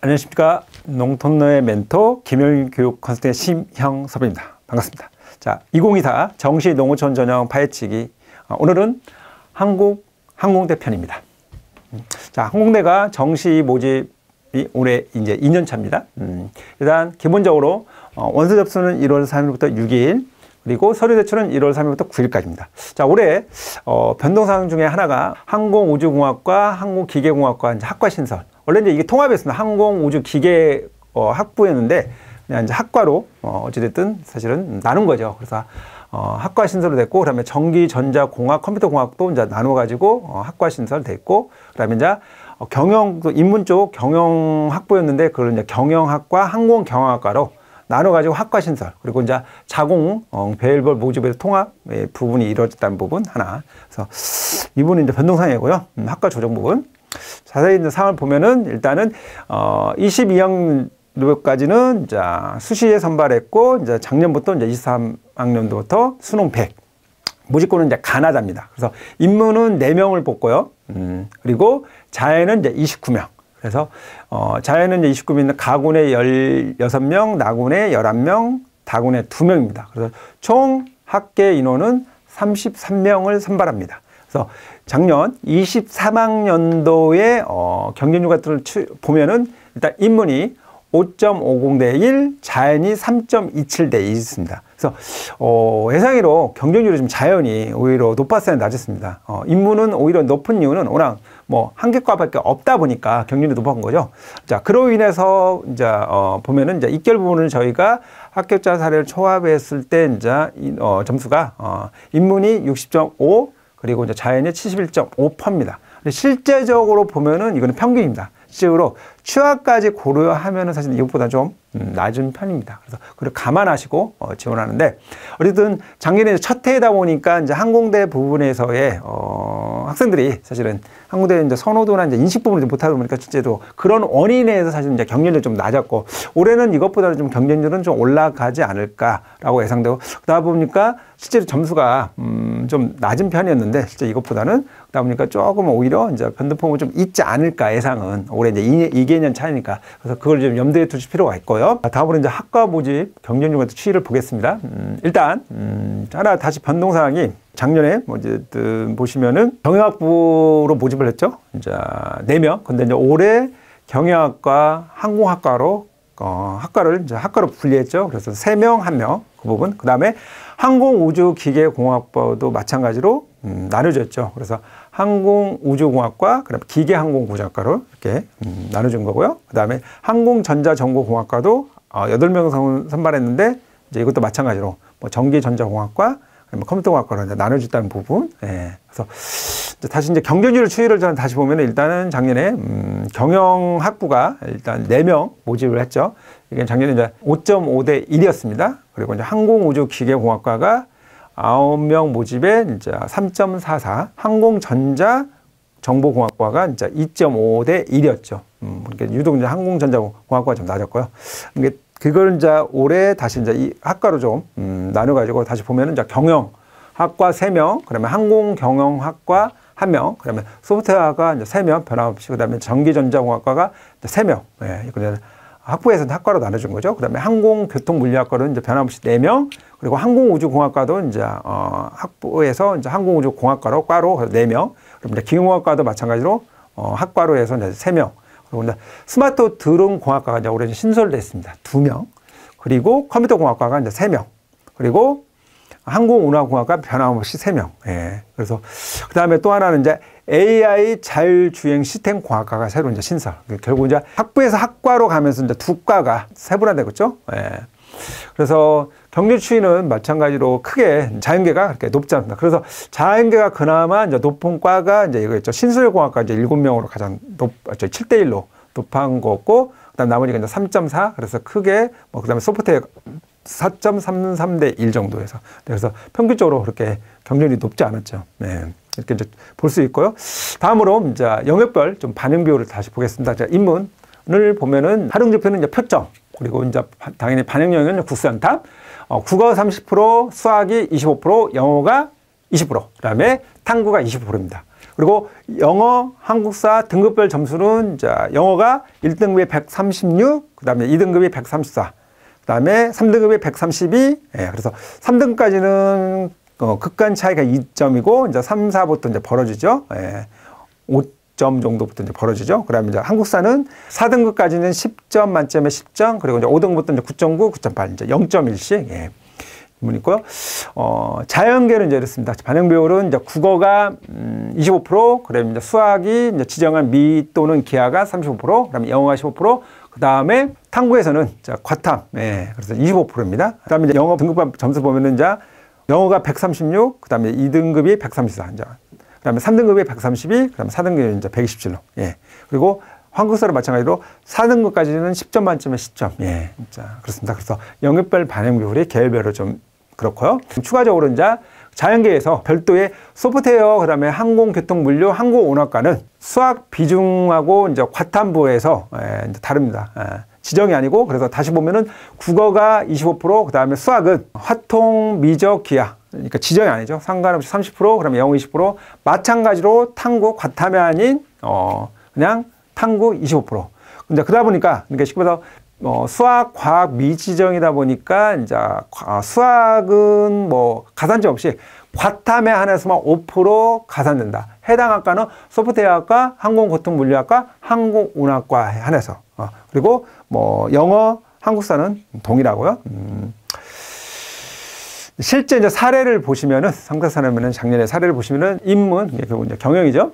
안녕하십니까. 농촌노예 멘토 김영일 교육 컨설팅의 심형섭입니다. 반갑습니다. 자, 2024 정시 농어촌 전형 파헤치기. 오늘은 한국 항공대 편입니다. 자, 항공대가 정시 모집이 올해 이제 2년 차입니다. 일단 기본적으로 원서 접수는 1월 3일부터 6일, 그리고 서류 제출은 1월 3일부터 9일까지입니다. 자, 올해 변동사항 중에 하나가 항공우주공학과 항공기계공학과 이제 학과 신설. 원래 이제 이게 통합이었습니다. 항공우주기계 학부였는데 그냥 이제 학과로 어찌됐든 사실은 나눈 거죠. 그래서 학과 신설로 됐고, 그다음에 전기, 전자, 공학, 컴퓨터 공학도 이제 나눠가지고 학과 신설됐고, 그다음에 이제 경영, 인문 쪽 경영 학부였는데 그걸 이제 경영학과, 항공경영학과로 나눠가지고 학과 신설, 그리고 이제 자공, 배열별 모집에서 통합 부분이 이루어졌다는 부분 하나. 그래서 이 부분은 이제 변동사항이고요. 학과 조정 부분. 자세히 이제 사항을 보면은 일단은 22학년도까지는 이제 수시에 선발했고, 이제 작년부터 이제 23학년도부터 수능 100. 모집고는 이제 가나다입니다. 그래서 인문은 4명을 뽑고요. 그리고 자해는 이제 29명. 그래서 자해는 이제 29명인데 가군에 16명, 나군에 11명, 다군에 2명입니다. 그래서 총 학계 인원은 33명을 선발합니다. 그래서 작년 23학년도에 경쟁률 같은 걸 보면은 일단 인문이 5.50 대 1, 자연이 3.27 대 2 있습니다. 그래서 예상외로 경쟁률이 좀 자연이 오히려 높았어야 낮았습니다. 인문은 오히려 높은 이유는 워낙 뭐 한 개 과밖에 없다 보니까 경쟁률이 높은 거죠. 자, 그로 인해서 이제 보면은 이제 입결 부분을 저희가 합격자 사례를 초합했을 때 이제 점수가 인문이 60.5, 그리고 이제 자연이 71.5%입니다. 실제적으로 보면은 이거는 평균입니다. 실제로 취업까지 고려하면은 사실 이것보다 좀 낮은 편입니다. 그래서 그걸 감안하시고 지원하는데, 어쨌든 작년에 첫 해이다 보니까 이제 항공대 부분에서의 학생들이 사실은 항공대 이제 선호도나 이제 인식 부분을 좀 못하다 보니까 실제로 그런 원인에서 사실 이제 경쟁률이 좀 낮았고, 올해는 이것보다는 좀 경쟁률은 좀 올라가지 않을까라고 예상되고, 그러다 보니까 실제로 점수가 좀 낮은 편이었는데 실제 이것보다는 그러다 보니까 조금 오히려 이제 변동폭은 좀 있지 않을까 예상은. 올해 이제 2개년 차이니까. 그래서 그걸 좀 염두에 두실 필요가 있고요. 다음으로 이제 학과 모집 경쟁률 같은 추이를 보겠습니다. 일단 하나 다시 변동사항이 작년에 뭐 어쨌든 보시면은 경영학부로 모집을 했죠. 이제 4명. 근데 이제 올해 경영학과, 항공학과로 학과를 이제 학과로 분리했죠. 그래서 3명, 1명 그 부분. 그 다음에 항공우주기계공학과도 마찬가지로 나눠졌죠. 그래서 항공우주공학과, 그다음에 기계항공구조학과로 이렇게 나눠준 거고요. 그 다음에 항공전자정보공학과도 8명 선발했는데 이제 이것도 마찬가지로 뭐 전기전자공학과, 컴퓨터공학과로 이제 나눠줬다는 부분. 예. 그래서 다시 이제 경쟁률 추이를 저는 다시 보면 일단은 작년에 경영학부가 일단 4명 모집을 했죠. 이게 작년에 이제 5.5 대 1이었습니다. 그리고 이제 항공우주기계공학과가 9명 모집에 이제 3.44, 항공전자정보공학과가 이제 2.5 대 1이었죠. 그러니까 유독 이제 항공전자공학과가 좀 낮았고요. 이게 그걸 이제 올해 다시 이제 이 학과로 좀 나눠가지고 다시 보면은 이제 경영학과 3명, 그다음에 항공경영학과 1명, 그다음에 소프트웨어가 이제 3명 변함없이, 그다음에 전기전자공학과가 이제 3명. 예, 이거는 학부에서는 학과로 나눠준 거죠. 그다음에 항공교통물리학과는 이제 변함없이 4명, 그리고 항공우주공학과도 이제 학부에서 이제 항공우주공학과로 과로 4명, 그리고 이제 기계공학과도 마찬가지로 학과로 해서 이제 3명. 그리고 이제 스마트 드론공학과가 이제 올해 신설됐습니다. 2명. 그리고 컴퓨터공학과가 이제 3명. 그리고 항공운하공학과 변함없이 3명. 예. 그래서 그 다음에 또 하나는 이제 AI 자율주행 시스템공학과가 새로 이제 신설. 결국 이제 학부에서 학과로 가면서 이제 2과가 세분화되겠죠. 예. 그래서 경쟁 추이는 마찬가지로 크게 자연계가 그렇게 높지 않습니다. 그래서 자연계가 그나마 이제 높은 과가 이제 이거였죠. 신술공학과 이제 7명으로 가장 7대 1로 높은 거고, 그다음 나머지가 이제 3.4. 그래서 크게 뭐 그다음에 소프트웨어 4.33 대 1 정도에서. 그래서 평균적으로 그렇게 경쟁률이 높지 않았죠. 네. 이렇게 이제 볼 수 있고요. 다음으로 이제 영역별 좀 반영 비율을 다시 보겠습니다. 자, 인문을 보면은 활용지표는 이제 표점, 그리고 이제 당연히 반영 영역은 국수연탑, 국어 30%, 수학이 25%, 영어가 20%, 그다음에 탐구가 25%입니다. 그리고 영어, 한국사 등급별 점수는 자, 영어가 1등급이 136, 그 다음에 2등급이 134, 그 다음에 3등급이 132, 예, 그래서 3등까지는 극간 차이가 2점이고, 이제 3, 4부터 이제 벌어지죠. 예, 5점 정도부터 이제 벌어지죠. 그 다음에 이제 한국사는 4등급까지는 10점 만점에 10점, 그리고 이제 5등급부터 이제 9.9, 9.8, 이제 0.1씩, 예. 문 있고요. 자연계는 이제 이렇습니다. 반영 비율은 이제 국어가 25%, 그다음에 이제 수학이 이제 지정한 미 또는 기하가 35%, 그다음에 영어가 15%, 그다음에 탐구에서는 자, 과탐, 예, 그래서 25%입니다. 그다음에 이제 영어 등급별 점수 보면은 이제 영어가 136, 그다음에 2등급이 134, 이제 그다음에 3등급이 132, 그다음에 4등급이 이제 127로, 예, 그리고 한국사로 마찬가지로 4등급까지는 10점 만점에 10점. 예. 자, 그렇습니다. 그래서 영역별 반영 비율이 계열별로 좀 그렇고요. 추가적으로 이제 자연계에서 별도의 소프트웨어, 그다음에 항공교통물류, 항공운항과는 수학 비중하고 이제 과탐부에서 이제 다릅니다. 지정이 아니고, 그래서 다시 보면은 국어가 25%, 그다음에 수학은 화통, 미적, 기하. 그러니까 지정이 아니죠. 상관없이 30%, 그다음에 영어 20%. 마찬가지로 탐구, 과탐이 아닌 그냥 탐구 25%. 근데 그러다 보니까, 그러니까 쉽게 말해서 수학, 과학, 미지정이다 보니까 이제 수학은 뭐 가산점 없이 과탐에 한해서만 5% 가산된다. 해당 학과는 소프트웨어학과, 항공교통물리학과, 항공운항과에 한해서. 그리고 뭐 영어, 한국사는 동일하고요. 실제 이제 사례를 보시면은 상대사라면은 작년에 사례를 보시면은 인문, 이게 결국 이제 경영이죠.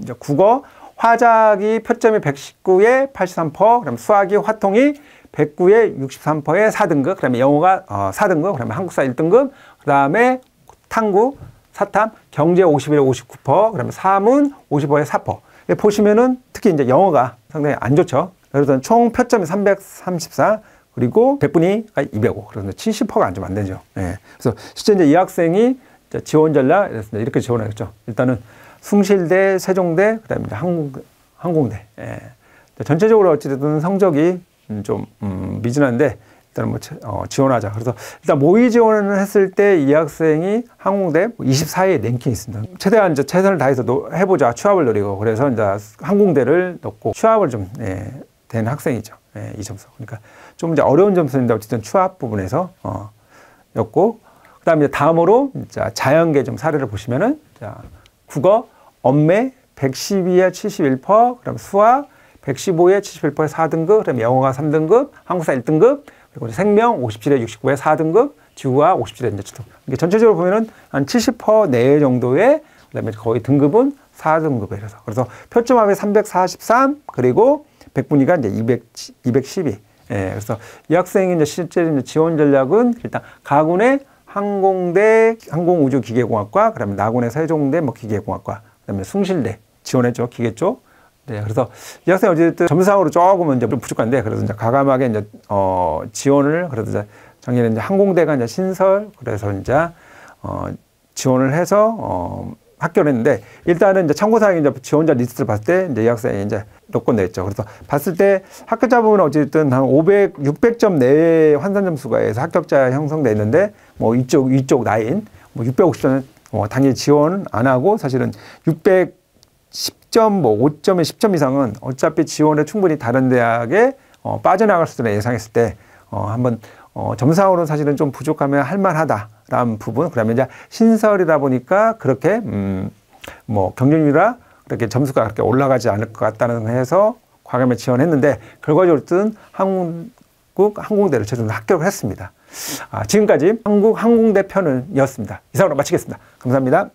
이제 국어 화작이 표점이 119에 83%, 그다음 수학이 화통이 109에 63%에 4등급, 그다음에 영어가 4등급, 그다음에 한국사 1등급, 그다음에 탐구, 사탐, 경제 51에 59%, 그다음에 사문 55에 4%. 보시면은 특히 이제 영어가 상당히 안 좋죠. 그래서 총 표점이 334, 그리고 100분위가 205, 그래서 70%가 안 좀 안 되죠. 예. 그래서 실제 이제 이 학생이 지원 전략 이렇게 지원하겠죠. 일단은 숭실대, 세종대, 그다음에 이제 항공대. 예. 전체적으로 어찌됐든 성적이 좀 미진한데 일단 뭐 지원하자. 그래서 일단 모의 지원을 했을 때 이 학생이 항공대 24위에 랭킹이 있습니다. 최대한 이제 최선을 다해서 해보자. 취업을 노리고. 그래서 이제 항공대를 넣고 취업을 좀 된 학생이죠. 예, 이 점수. 그러니까 좀 이제 어려운 점수인데 어쨌든 취업 부분에서 였고. 그다음에 다음으로 자연계 좀 사례를 보시면은 자, 국어 엄매 112에 71%, 그다음 수학 115에 71%에 4등급, 그다음에 영어가 3등급, 한국사 1등급, 그리고 생명 57에 69에 4등급, 지구가 57에 이제 7등급. 이게 전체적으로 보면은 한 70% 내외 정도의, 그다음에 거의 등급은 4등급이라서. 그래서 표점합이 343, 그리고 백분위가 이제 212. 예, 그래서 이 학생이 이제 실제 이제 지원 전략은 일단 가군의 항공대 항공우주기계공학과, 그다음에 나군의 세종대 뭐 기계공학과, 그다음에 숭실대 지원했죠. 기계 쪽. 네, 그래서 이 학생 어쨌든 점수상으로 조금은 이제 좀 부족한데, 그래서 이제 과감하게 이제 지원을, 그래서 이제 작년에 이제 항공대가 이제 신설, 그래서 이제 지원을 해서 합격을 했는데, 일단은 이제 참고사항 이제 지원자 리스트를 봤을 때 이제 이 학생이 이제 여권 냈죠. 그래서 봤을 때 합격자 부분은 어쨌든 한 600점 내에 환산 점수가 해서 합격자 형성돼 있는데, 뭐 이쪽 라인 뭐 650점은 당연히 지원은 안 하고, 사실은 610점 뭐 5점에 10점 이상은 어차피 지원에 충분히 다른 대학에 빠져나갈 수도 예상했을 때 한번 점수상으로는 사실은 좀 부족하면 할만하다라는 부분. 그다음에 이제 신설이다 보니까 그렇게 뭐 경쟁률이라 그렇게 점수가 그렇게 올라가지 않을 것 같다는 해서 과감히 지원했는데, 결과적으로 뜬 한국 항공대를 최종 합격을 했습니다. 지금까지 한국 항공대 편이었습니다. 이상으로 마치겠습니다. 감사합니다.